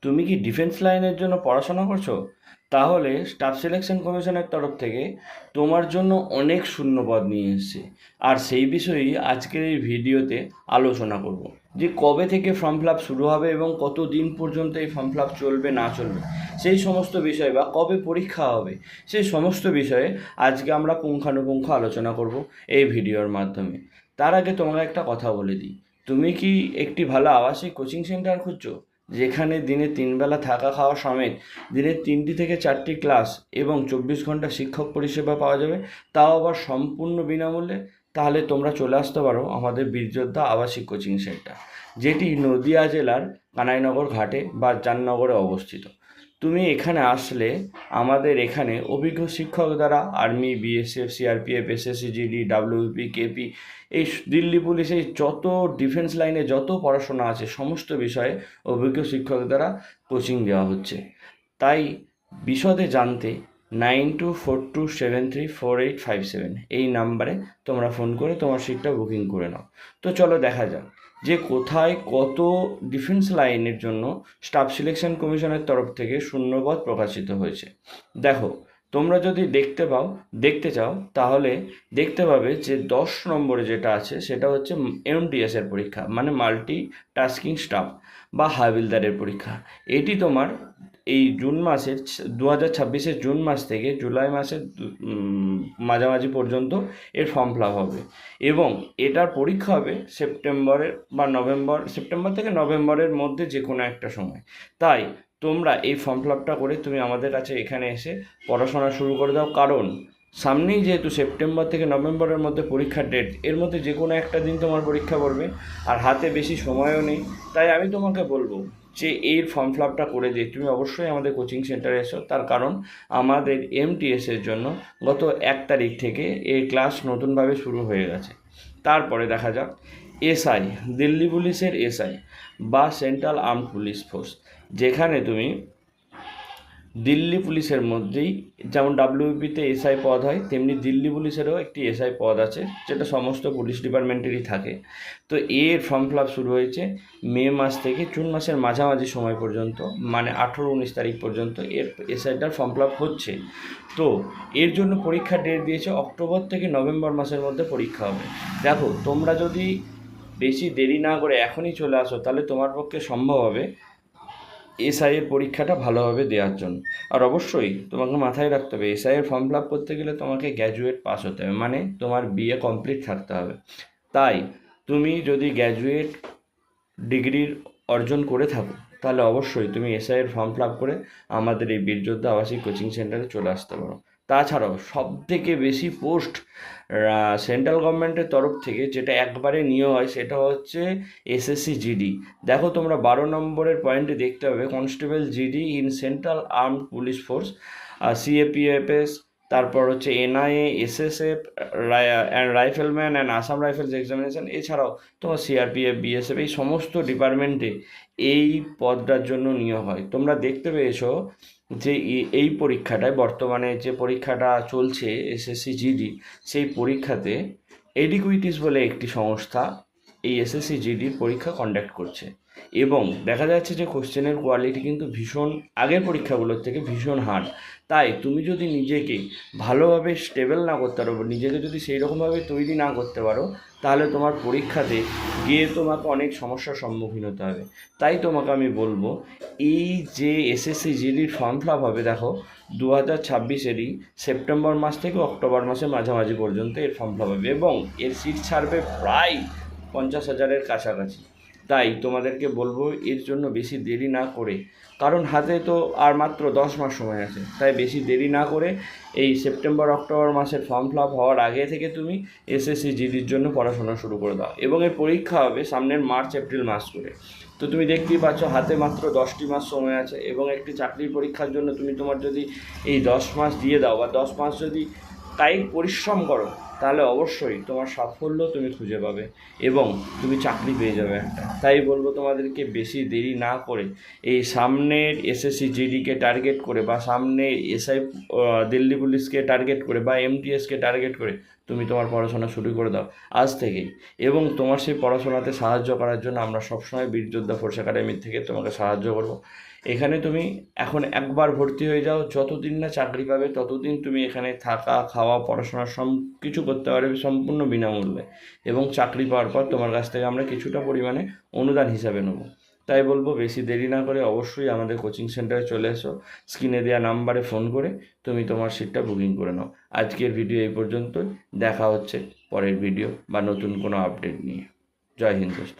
তুমি কি ডিফেন্স লাইনের জন্য পড়াশোনা করছো? তাহলে স্টাফ সিলেকশন কমিশনের তরফ থেকে তোমার জন্য অনেক শূন্যপদ নিয়ে এসেছে। আর সেই বিষয়েই আজকের এই ভিডিওতে আলোচনা করব যে কবে থেকে ফর্ম ফিল আপ শুরু হবে এবং কত দিন পর্যন্ত এই ফর্ম ফিল আপ চলবে না চলবে, সেই সমস্ত বিষয় বা কবে পরীক্ষা হবে সেই সমস্ত বিষয়ে আজকে আমরা পুঙ্খানুপুঙ্খ আলোচনা করব এই ভিডিওর মাধ্যমে। তার আগে তোমাকে একটা কথা বলে দিই, তুমি কি একটি ভালো আবাসিক কোচিং সেন্টার খুঁজছো যেখানে দিনে 3 বেলা থাকা খাওয়া সমেত দিনে 3টি থেকে 4টি ক্লাস এবং 24 ঘন্টা শিক্ষক পরিষেবা পাওয়া যাবে, তাও আবার সম্পূর্ণ বিনামূল্যে? তাহলে তোমরা চলে আসতে পারো আমাদের বীরযোদ্ধা আবাসিক কোচিং সেন্টার, যেটি নদিয়া জেলার কানাইনগর ঘাটে বা জামনগরে অবস্থিত। তুমি এখানে আসলে আমাদের এখানে অভিজ্ঞ শিক্ষক দ্বারা army, BSF, CRPF, SSC, GD, WP, KP, এই দিল্লি পুলিশ, এই যত ডিফেন্স লাইনে যত পড়াশোনা আছে সমস্ত বিষয়ে অভিজ্ঞ শিক্ষক দ্বারা কোচিং দেওয়া হচ্ছে। তাই বিশদে জানতে 9242734857 এই নাম্বারে তোমরা ফোন করে তোমার সিটটা বুকিং করে নাও। তো চলো দেখা যাক যে কোথায় কত ডিফেন্স লাইনের জন্য স্টাফ সিলেকশন কমিশনের তরফ থেকে শূন্যপদ প্রকাশিত হয়েছে। দেখো, তোমরা যদি দেখতে চাও তাহলে দেখতে পাবে যে 10 নম্বরে যেটা আছে সেটা হচ্ছে MTS এর পরীক্ষা, মানে মাল্টি টাস্কিং স্টাফ বা হাবিলদারের পরীক্ষা। এটি তোমার এই জুন মাসের 2026-এর জুন মাস থেকে জুলাই মাসের মাঝামাঝি পর্যন্ত এর ফর্ম ফিল আপ হবে এবং এটার পরীক্ষা হবে সেপ্টেম্বর থেকে নভেম্বরের মধ্যে যে কোনো একটা সময়। তাই তোমরা এই ফর্ম ফিল আপটা করে তুমি আমাদের কাছে এখানে এসে পড়াশোনা শুরু করে দাও, কারণ সামনেই যেহেতু সেপ্টেম্বর থেকে নভেম্বরের মধ্যে পরীক্ষার ডেট, এর মধ্যে যে কোনো একটা দিন তোমার পরীক্ষা পড়বে আর হাতে বেশি সময়ও নেই। তাই আমি তোমাকে বলবো যে এই ফর্ম ফিল আপটা করে দিয়ে তুমি অবশ্যই আমাদের কোচিং সেন্টারে এসো, তার কারণ আমাদের MTS-এর জন্য গত 1 তারিখ থেকে এই ক্লাস নতুনভাবে শুরু হয়ে গেছে। তারপরে দেখা যাক SI, দিল্লি পুলিশের SI বা সেন্ট্রাল আর্মড পুলিশ ফোর্স, যেখানে তুমি দিল্লি পুলিশের মধ্যেই যেমন WPতে SI পদ হয়, তেমনি দিল্লি পুলিশেরও একটি SI পদ আছে, যেটা সমস্ত পুলিশ ডিপার্টমেন্টেরই থাকে। তো এর ফর্ম ফিল আপ শুরু হয়েছে মে মাস থেকে জুন মাসের মাঝামাঝি সময় পর্যন্ত, মানে 18-19 তারিখ পর্যন্ত এর SIটার ফর্ম ফিল আপ হচ্ছে। তো এর জন্য পরীক্ষার ডেট দিয়েছে অক্টোবর থেকে নভেম্বর মাসের মধ্যে পরীক্ষা হবে। দেখো, তোমরা যদি বেশি দেরি না করে এখনই চলে আসো তাহলে তোমার পক্ষে সম্ভব হবে SI এর পরীক্ষাটা ভালোভাবে দেওয়ার জন্য। আর অবশ্যই তোমাকে মাথায় রাখতে হবে SI এর ফর্ম ফিল আপ করতে গেলে তোমাকে গ্র্যাজুয়েট পাস হতে হবে, মানে তোমার BA কমপ্লিট থাকতে হবে। তাই তুমি যদি গ্র্যাজুয়েট ডিগ্রির অর্জন করে থাকো তাহলে অবশ্যই তুমি SI এর ফর্ম ফিল আপ করে আমাদের এই বীরযোদ্ধা আবাসিক কোচিং সেন্টারে চলে আসতে পারো। তাছাড়াও সবথেকে বেশি পোস্ট সেন্ট্রাল গভর্নমেন্টের তরফ থেকে যেটা একবারে নিয়োগ হয় সেটা হচ্ছে SSC GD। দেখো, তোমরা 12 নম্বরের পয়েন্টে দেখতে হবে constable GD in central armed police force, CAPFS, তারপর হচ্ছে NIA, SSF and rifleman and Assam rifles examination. এছাড়াও তোমার CRPF, BSF এই সমস্ত ডিপার্টমেন্টে এই পদটার জন্য নিয়োগ হয়। তোমরা দেখতে পেয়েছো যে এই পরীক্ষাটায় বর্তমানে যে পরীক্ষাটা চলছে SSC GD, সেই পরীক্ষাতে এডিকুইটিস বলে একটি সংস্থা এই SSC GDর পরীক্ষা কন্ডাক্ট করছে এবং দেখা যাচ্ছে যে কোশ্চেনের কোয়ালিটি কিন্তু ভীষণ আগের পরীক্ষাগুলোর থেকে ভীষণ হার্ড। তাই তুমি যদি নিজেকে ভালোভাবে স্টেবল না করতে পারো, নিজেকে যদি সেই রকমভাবে তৈরি না করতে পারো, তাহলে তোমার পরীক্ষাতে গিয়ে তোমাকে অনেক সমস্যার সম্মুখীন হতে হবে। তাই তোমাকে আমি বলবো, এই যে SSC GDর ফর্ম ফিল আপ হবে, দেখো 2026-এরই সেপ্টেম্বর মাস থেকে অক্টোবর মাসের মাঝামাঝি পর্যন্ত এর ফর্ম ফিল আপ হবে এবং এর সিট ছাড়বে প্রায় 50,000-এর কাছাকাছি। তাই তোমাদেরকে বলবো এর জন্য বেশি দেরি না করে, কারণ হাতে তো আর মাত্র 10 মাস সময় আছে, তাই বেশি দেরি না করে এই সেপ্টেম্বর অক্টোবর মাসের ফর্ম ফিল আপ হওয়ার আগে থেকে তুমি SSC GDর জন্য পড়াশোনা শুরু করে দাও এবং এর পরীক্ষা হবে সামনের মার্চ এপ্রিল মাস করে। তো তুমি দেখতেই পাচ্ছ হাতে মাত্র 10টি মাস সময় আছে এবং একটি চাকরির পরীক্ষার জন্য তুমি তোমার যদি এই 10 মাস দিয়ে দাও বা 10 মাস যদি কায়িক পরিশ্রম করো, তাহলে অবশ্যই তোমার সাফল্য তুমি খুঁজে পাবে এবং তুমি চাকরি পেয়ে যাবে একটা। তাই বলবো তোমাদেরকে বেশি দেরি না করে এই সামনের SSC GDকে টার্গেট করে বা সামনে SI দিল্লি পুলিশকে টার্গেট করে বা MTSকে টার্গেট করে তুমি তোমার পড়াশোনা শুরু করে দাও আজ থেকেই। এবং তোমার সেই পড়াশোনাতে সাহায্য করার জন্য আমরা সবসময় বীরযোদ্ধা ফোর্স একাডেমি থেকে তোমাকে সাহায্য করব এখানে তুমি এখন একবার ভর্তি হয়ে যাও, যতদিন না চাকরি পাবে ততদিন তুমি এখানে থাকা, খাওয়া, পড়াশোনা সব কিছু করতে পারবে সম্পূর্ণ বিনামূল্যে, এবং চাকরি পাওয়ার পর তোমার কাছ থেকে আমরা কিছুটা পরিমাণে অনুদান হিসাবে নেব। তাই বলবো বেশি দেরি না করে অবশ্যই আমাদের কোচিং সেন্টারে চলে এসো, স্ক্রিনে দেওয়া নাম্বারে ফোন করে তুমি তোমার সিটটা বুকিং করে নাও। আজকের ভিডিও এই পর্যন্তই, দেখা হচ্ছে পরের ভিডিও বা নতুন কোনো আপডেট নিয়ে। জয় হিন্দ দোস্ত।